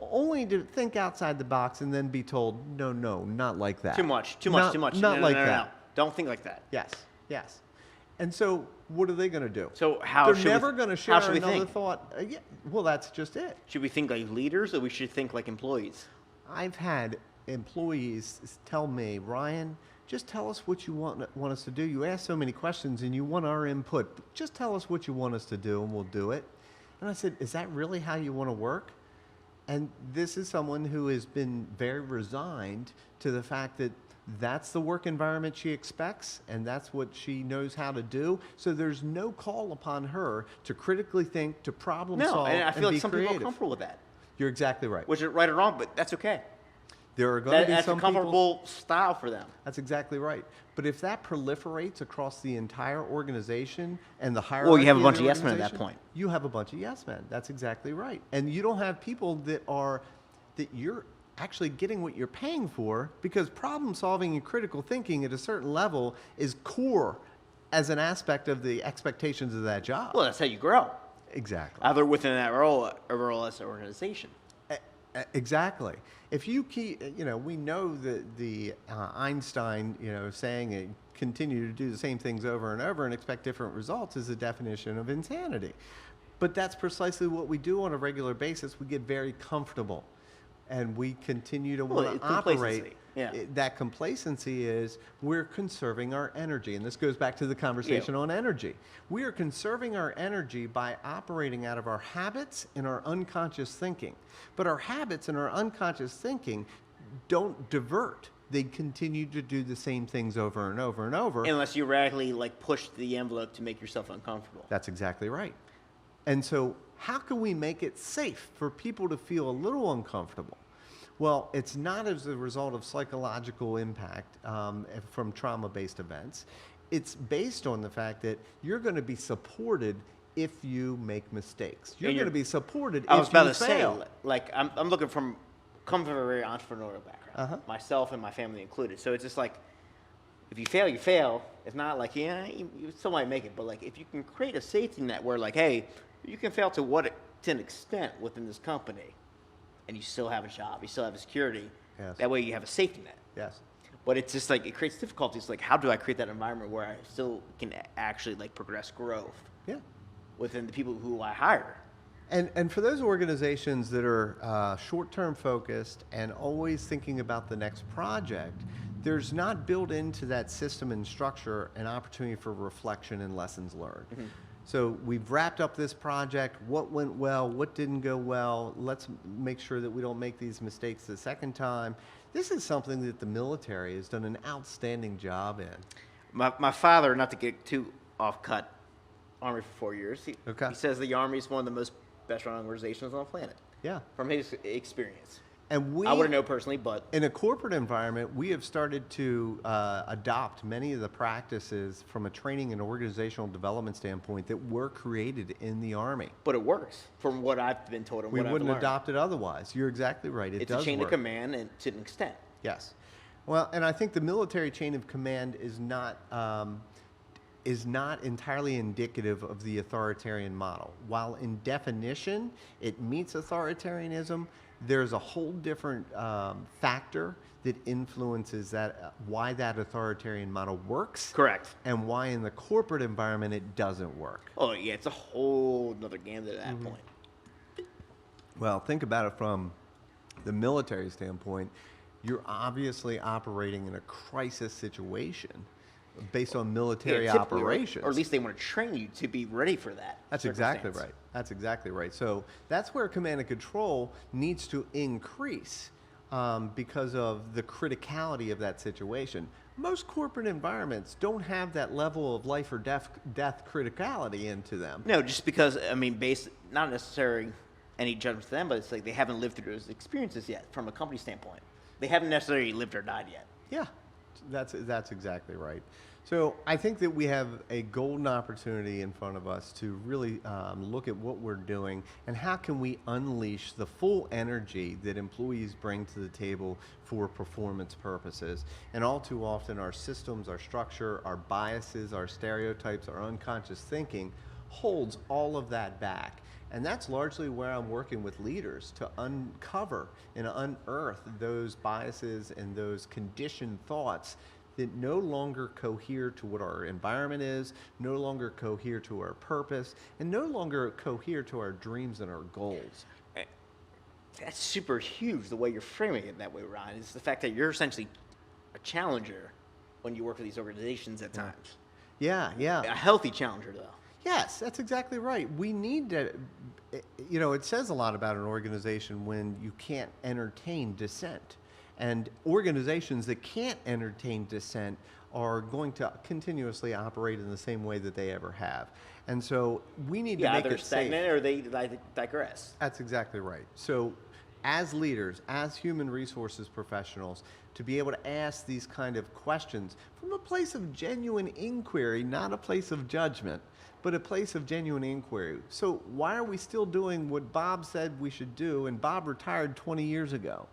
only to think outside the box and then be told, no, not like that. Too much. Not No, like no. that. Don't think like that. Yes. And so what are they going to do? So how They're never going to share how should we another think? thought. Yeah, well, that's just it. Should we think like leaders, or we should think like employees? I've had employees tell me, Ryan, just tell us what you want us to do. You ask so many questions and you want our input. Just tell us what you want us to do and we'll do it. And I said, is that really how you want to work? And this is someone who has been very resigned to the fact that that's the work environment she expects and that's what she knows how to do. So there's no call upon her to critically think, to problem solve, and I feel like be some creative. people are comfortable with that. You're exactly right. Which is right or wrong, but that's okay. There are going to be That's some a comfortable style for them. That's exactly right. But if that proliferates across the entire organization and the hierarchy, Well, you have a of bunch the of yes men at that organization, point. You have a bunch of yes men. That's exactly right. And you don't have people that you're actually getting what you're paying for, because problem solving and critical thinking at a certain level is core as an aspect of the expectations of that job. Well, that's how you grow. Exactly. Either within that role as an organization. Exactly. If you keep, we know that the Einstein, saying continue to do the same things over and over and expect different results is a definition of insanity. But that's precisely what we do on a regular basis. We get very comfortable and we continue to want to operate. Yeah. That complacency is we're conserving our energy. And this goes back to the conversation on energy. We are conserving our energy by operating out of our habits and our unconscious thinking. But our habits and our unconscious thinking don't divert. They continue to do the same things over and over and over. Unless you radically push the envelope to make yourself uncomfortable. That's exactly right. And so how can we make it safe for people to feel a little uncomfortable? Well, it's not as a result of psychological impact from trauma-based events. It's based on the fact that you're going to be supported if you make mistakes. You're going to be supported if you fail. I was about to say, I'm looking come from a very entrepreneurial background, myself and my family included. So it's just if you fail, you fail. It's not you still might make it, but if you can create a safety net where hey, you can fail to an extent within this company, and you still have a job, you still have a security. Yes. That way you have a safety net. Yes. But it's just like, it creates difficulties. Like, how do I create that environment where I still can actually like progress growth Yeah. within the people who I hire? And for those organizations that are short-term focused and always thinking about the next project, there's not built into that system and structure an opportunity for reflection and lessons learned. Mm-hmm. So we've wrapped up this project. What went well? What didn't go well? Let's make sure that we don't make these mistakes the second time. This is something that the military has done an outstanding job in. My father, not to get too off-cut, Army for 4 years. He says the Army is one of the most best-run organizations on the planet. Yeah. From his experience. And I wouldn't know personally, but in a corporate environment, we have started to adopt many of the practices from a training and organizational development standpoint that were created in the Army. But it works, from what I've been told and We what I've wouldn't learned. adopt it otherwise. You're exactly right. It It's does a chain work. of command, and to an extent. Yes. Well, and I think the military chain of command is not entirely indicative of the authoritarian model. While in definition it meets authoritarianism, there's a whole different factor that influences that why that authoritarian model works. Correct. And why in the corporate environment it doesn't work. Oh, yeah, it's a whole nother gambit at that point. Well, think about it from the military standpoint. You're obviously operating in a crisis situation based on military Yeah, typically, right? operations. Or at least they want to train you to be ready for that. That's exactly circumstance. right. That's exactly right. So that's where command and control needs to increase because of the criticality of that situation. Most corporate environments don't have that level of life or death criticality into them. No, just because, I mean, based, not necessarily any judgment to them, but it's like they haven't lived through those experiences yet from a company standpoint. They haven't necessarily lived or died yet. Yeah, that's exactly right. So I think that we have a golden opportunity in front of us to really look at what we're doing and how can we unleash the full energy that employees bring to the table for performance purposes. And all too often our systems, our structure, our biases, our stereotypes, our unconscious thinking holds all of that back. And that's largely where I'm working with leaders to uncover and unearth those biases and those conditioned thoughts that no longer cohere to what our environment is, no longer cohere to our purpose, and no longer cohere to our dreams and our goals. That's super huge, the way you're framing it that way, Ryan. It's the fact that you're essentially a challenger when you work with these organizations at times. Yeah. A healthy challenger, though. Yes, that's exactly right. We need to, it says a lot about an organization when you can't entertain dissent. And organizations that can't entertain dissent are going to continuously operate in the same way that they ever have. And so we need to make either it safe. stagnant or they digress. That's exactly right. So as leaders, as human resources professionals, to be able to ask these kind of questions from a place of genuine inquiry, not a place of judgment, but a place of genuine inquiry. So why are we still doing what Bob said we should do, and Bob retired 20 years ago,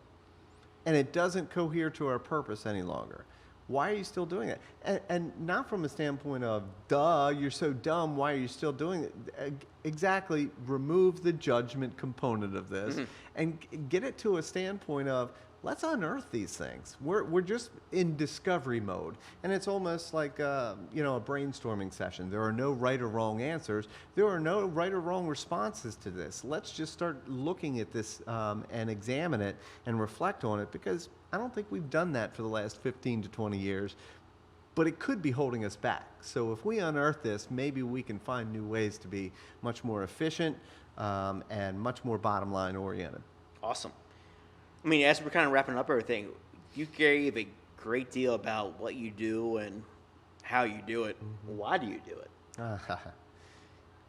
and it doesn't cohere to our purpose any longer? Why are you still doing it? And not from a standpoint of, duh, you're so dumb, why are you still doing it? Exactly, remove the judgment component of this and get it to a standpoint of, let's unearth these things. We're just in discovery mode. And it's almost like a brainstorming session. There are no right or wrong answers. There are no right or wrong responses to this. Let's just start looking at this and examine it and reflect on it, because I don't think we've done that for the last 15 to 20 years. But it could be holding us back. So if we unearth this, maybe we can find new ways to be much more efficient and much more bottom line oriented. Awesome. I mean, as we're kind of wrapping up everything, you gave a great deal about what you do and how you do it. Why do you do it? It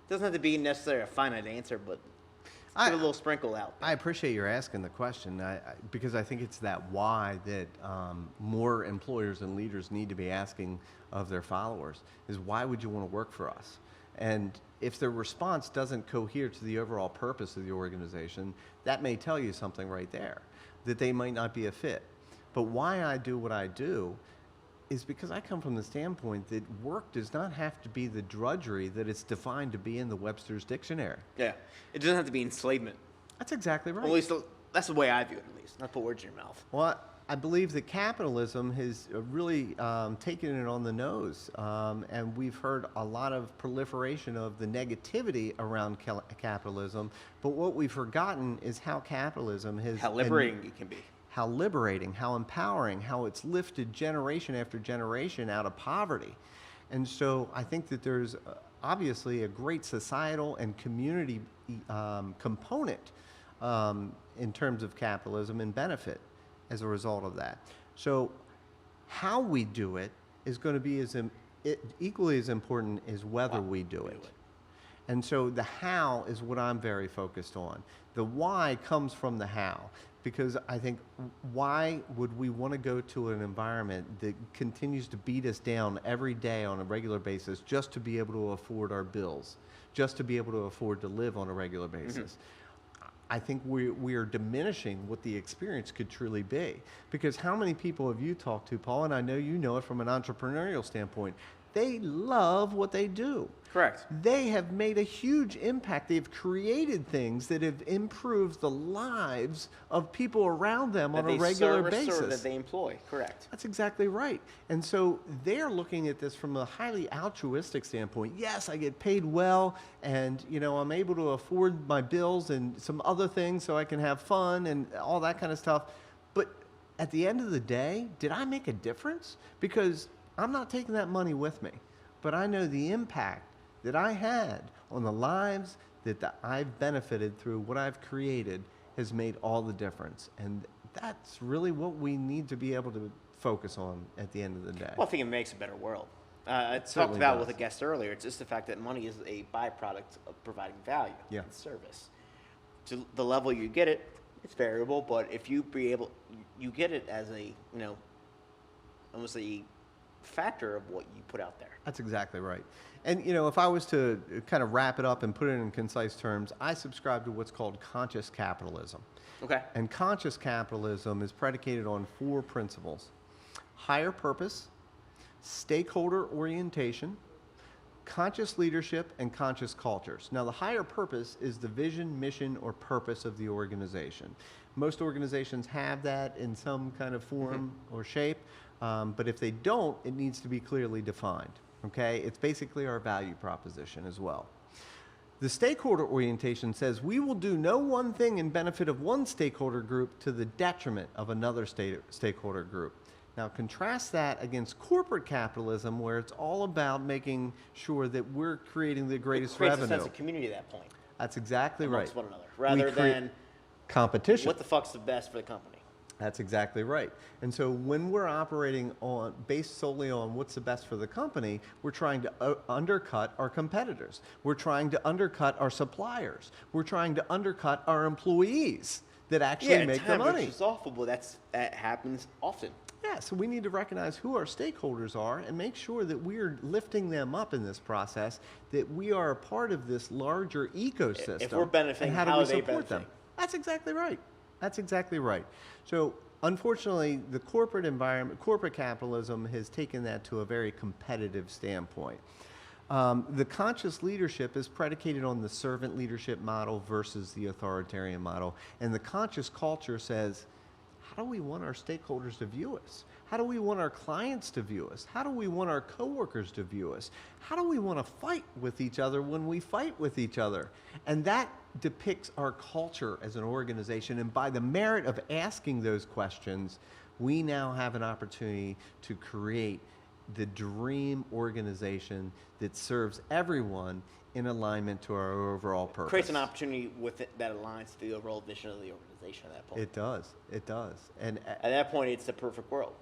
doesn't have to be necessarily a finite answer, but put a little sprinkle out there. I appreciate your asking the question because I think it's that why that more employers and leaders need to be asking of their followers is, why would you want to work for us? And if their response doesn't cohere to the overall purpose of the organization, that may tell you something right there, that they might not be a fit. But why I do what I do is because I come from the standpoint that work does not have to be the drudgery that it's defined to be in the Webster's Dictionary. Yeah. It doesn't have to be enslavement. That's exactly right. Well, at least that's the way I view it, at least. Not put words in your mouth. Well, I believe that capitalism has really taken it on the nose, and we've heard a lot of proliferation of the negativity around capitalism, but what we've forgotten is how capitalism has... How liberating it can be. How liberating, how empowering, how it's lifted generation after generation out of poverty. And so I think that there's obviously a great societal and community component in terms of capitalism and benefit as a result of that. So how we do it is going to be equally as important as whether we do it. And so the how is what I'm very focused on. The why comes from the how, because I think why would we want to go to an environment that continues to beat us down every day on a regular basis just to be able to afford our bills, just to be able to afford to live on a regular basis? I think we are diminishing what the experience could truly be. Because how many people have you talked to, Paul, and I know you know it from an entrepreneurial standpoint, they love what they do. Correct. They have made a huge impact. They've created things that have improved the lives of people around them on a regular basis. Or that they employ. Correct. That's exactly right. And so they're looking at this from a highly altruistic standpoint. Yes, I get paid well, and I'm able to afford my bills and some other things so I can have fun and all that kind of stuff. But at the end of the day, did I make a difference? Because I'm not taking that money with me, but I know the impact that I had on the lives that I've benefited through what I've created has made all the difference. And that's really what we need to be able to focus on at the end of the day. Well, I think it makes a better world. I talked about with a guest earlier, it's just the fact that money is a byproduct of providing value and service. To the level you get it, it's variable, but if you get it as a, almost a factor of what you put out there. That's exactly right. And if I was to kind of wrap it up and put it in concise terms, I subscribe to what's called conscious capitalism. Okay. And conscious capitalism is predicated on 4 principles: higher purpose, stakeholder orientation, conscious leadership, and conscious cultures. Now, the higher purpose is the vision, mission, or purpose of the organization. Most organizations have that in some kind of form or shape, but if they don't, it needs to be clearly defined. Okay? It's basically our value proposition as well. The stakeholder orientation says we will do no one thing in benefit of one stakeholder group to the detriment of another stakeholder group. Now, contrast that against corporate capitalism, where it's all about making sure that we're creating the greatest revenue. It creates a sense of community at that point. That's exactly right. Amongst one another, rather than competition. What the fuck's the best for the company? That's exactly right. And so when we're operating based solely on what's the best for the company, we're trying to undercut our competitors. We're trying to undercut our suppliers. We're trying to undercut our employees that actually make the money. Which is awful, but that happens often. Yeah, so we need to recognize who our stakeholders are and make sure that we're lifting them up in this process, that we are a part of this larger ecosystem. If we're benefiting, how are do we they support them? That's exactly right. That's exactly right. So unfortunately, the corporate environment, corporate capitalism has taken that to a very competitive standpoint. The conscious leadership is predicated on the servant leadership model versus the authoritarian model. And the conscious culture says, how do we want our stakeholders to view us? How do we want our clients to view us? How do we want our coworkers to view us? How do we want to fight with each other when we fight with each other? And that depicts our culture as an organization. And by the merit of asking those questions, we now have an opportunity to create the dream organization that serves everyone in alignment to our overall purpose. Creates an opportunity with it that aligns to the overall vision of the organization at that point. It does. It does. And at that point, it's the perfect world.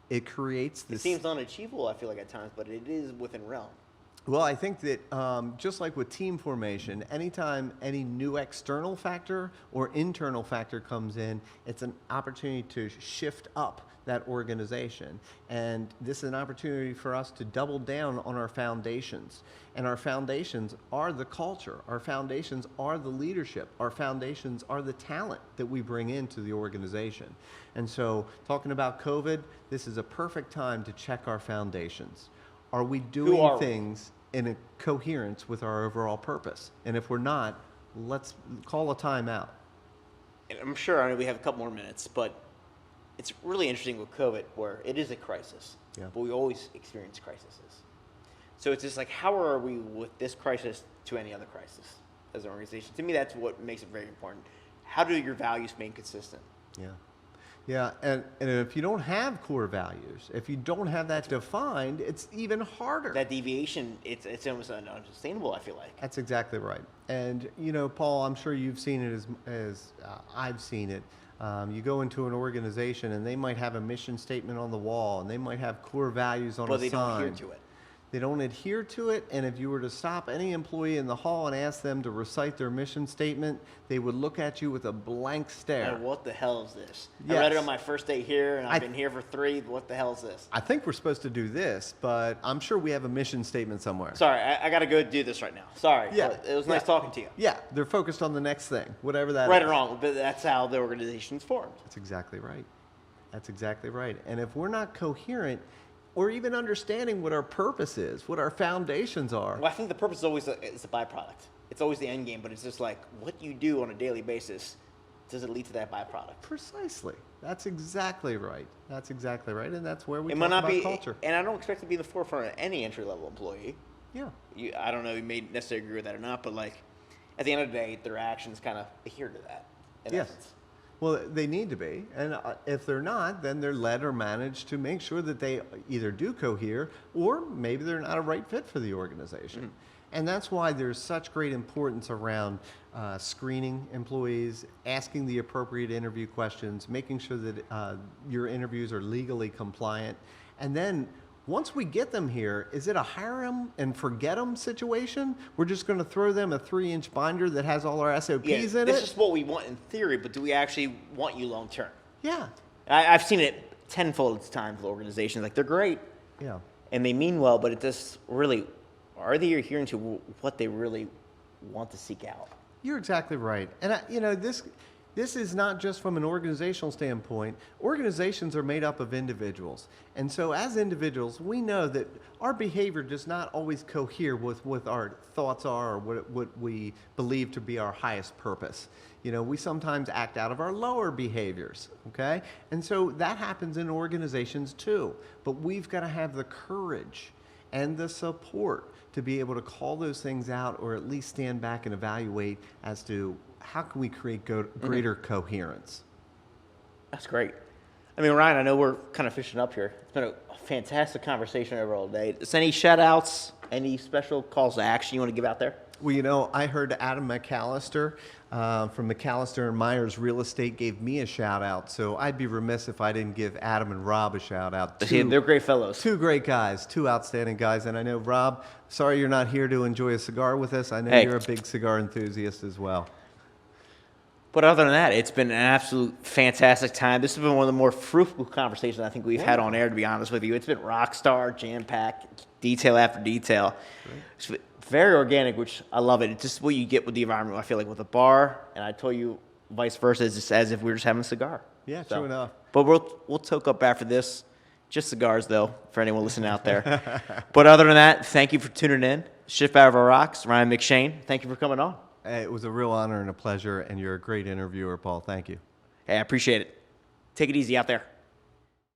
It creates this... It seems unachievable, I feel like, at times, but it is within realm. Well, I think that just like with team formation, anytime any new external factor or internal factor comes in, it's an opportunity to shift up that organization. And this is an opportunity for us to double down on our foundations. And our foundations are the culture. Our foundations are the leadership. Our foundations are the talent that we bring into the organization. And so, talking about COVID, this is a perfect time to check our foundations. Are we doing things in a coherence with our overall purpose? And if we're not, let's call a timeout. And I'm sure we have a couple more minutes, but it's really interesting with COVID, where it is a crisis, Yeah. but we always experience crises. So it's just like, how are we with this crisis to any other crisis as an organization? To me, that's what makes it very important. How do your values remain consistent? Yeah. Yeah, and if you don't have core values, if you don't have that defined, it's even harder. That deviation, it's almost unsustainable, I feel like. That's exactly right. And, Paul, I'm sure you've seen it as I've seen it. You go into an organization and they might have a mission statement on the wall and they might have core values on a sign. But they don't adhere to it. They don't adhere to it, and if you were to stop any employee in the hall and ask them to recite their mission statement, they would look at you with a blank stare. What the hell is this? Yes. I read it on my first day here, and I've been here for 3. What the hell is this? I think we're supposed to do this, but I'm sure we have a mission statement somewhere. Sorry, I got to go do this right now. Sorry. Yeah. It was nice talking to you. Yeah, they're focused on the next thing, whatever that is. Right or wrong, but that's how the organization's formed. That's exactly right. That's exactly right. And if we're not coherent, or even understanding what our purpose is, what our foundations are. Well, I think the purpose is always a byproduct. It's always the end game, but it's just like what you do on a daily basis, does it lead to that byproduct? Precisely. That's exactly right. That's exactly right. And that's where we It talk might not about be, culture. and I don't expect to be the forefront of any entry-level employee. Yeah. I don't know if you may necessarily agree with that or not, but like at the end of the day, their actions kind of adhere to that. In Yes. essence. Well, they need to be. And if they're not, then they're led or managed to make sure that they either do cohere or maybe they're not a right fit for the organization. And that's why there's such great importance around screening employees, asking the appropriate interview questions, making sure that your interviews are legally compliant. And then once we get them here, is it a hire them and forget them situation? We're just going to throw them a 3-inch binder that has all our SOPs in it? This is what we want in theory, but do we actually want you long term? Yeah. I've seen it tenfold times with organizations. Like, they're great Yeah. and they mean well, but it just really, are they adhering to what they really want to seek out? You're exactly right. And, this is not just from an organizational standpoint. Organizations are made up of individuals. And so as individuals, we know that our behavior does not always cohere with what our thoughts are or what we believe to be our highest purpose. We sometimes act out of our lower behaviors, okay? And so that happens in organizations too. But we've got to have the courage and the support to be able to call those things out or at least stand back and evaluate as to how can we create greater coherence. That's great. I mean, Ryan, I know we're kind of fishing up here. It's been a fantastic conversation over all day. Is any shout outs, any special calls to action you want to give out there? Well, I heard Adam McAllister from McAllister and Myers Real Estate gave me a shout out, so I'd be remiss if I didn't give Adam and Rob a shout out. They're great fellows. 2 great guys, 2 outstanding guys, and I know, Rob, sorry you're not here to enjoy a cigar with us. I know you're a big cigar enthusiast as well. But other than that, it's been an absolute fantastic time. This has been one of the more fruitful conversations I think we've had on air, to be honest with you. It's been rock star, jam-packed, detail after detail. It's very organic, which I love it. It's just what you get with the environment, I feel like, with a bar. And I told you, vice versa, it's just as if we were just having a cigar. Yeah, true enough. But we'll toke up after this. Just cigars, though, for anyone listening out there. But other than that, thank you for tuning in. Schiffbauer Over Rocks, Ryan McShane, thank you for coming on. Hey, it was a real honor and a pleasure, and you're a great interviewer, Paul. Thank you. Hey, I appreciate it. Take it easy out there.